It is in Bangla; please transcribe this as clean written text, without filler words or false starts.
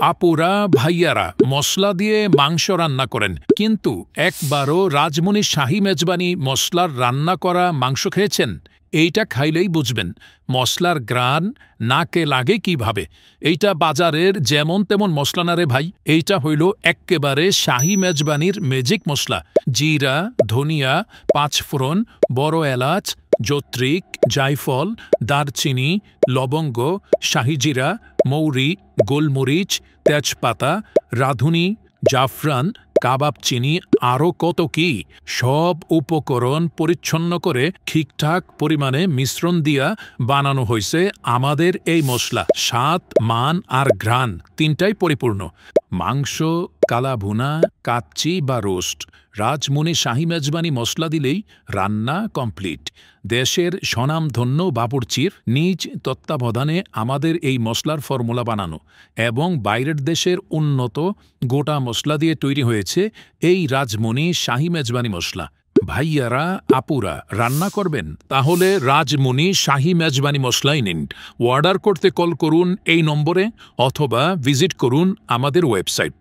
আপুরা ভাইয়ারা মশলা দিয়ে মাংস রান্না করেন, কিন্তু একবারও রাজমণি শাহী মেজবানি মশলার রান্না করা মাংস খেয়েছেন? এইটা খাইলেই বুঝবেন মশলার গ্রান নাকে লাগে কিভাবে। এইটা বাজারের যেমন তেমন মশলা না রে ভাই, এইটা হইল এক্কেবারে শাহী মেজবানির ম্যাজিক মশলা। জিরা, ধনিয়া, পাঁচফোড়ন, বড় এলাচ, জত্রিক, জায়ফল, দারচিনি, লবঙ্গ, শাহিজিরা, মৌরি, গোলমরিচ, তেজপাতা, রাঁধুনি, জাফরান, কাবাব চিনি, আরও কত কি। সব উপকরণ পরিচ্ছন্ন করে ঠিকঠাক পরিমাণে মিশ্রণ দিয়া বানানো হয়েছে আমাদের এই মশলা। স্বাদ, মান আর ঘ্রাণ তিনটাই পরিপূর্ণ। মাংস কালা ভুনা, কাচ্চি বা রোস্ট, রাজমণি শাহী মেজবানি মশলা দিলেই রান্না কমপ্লিট। দেশের স্বনামধন্য বাবুর্চির নিজ তত্ত্বাবধানে আমাদের এই মশলার ফর্মুলা বানানো এবং বাইরের দেশের উন্নত গোটা মশলা দিয়ে তৈরি হয়েছে এই রাজমণি শাহী মেজবানি মশলা। ভাইয়ারা আপুরা রান্না করবেন, তাহলে রাজমণি শাহী মেজবানি মশলাই নিন। অর্ডার করতে কল করুন এই নম্বরে অথবা ভিজিট করুন আমাদের ওয়েবসাইট।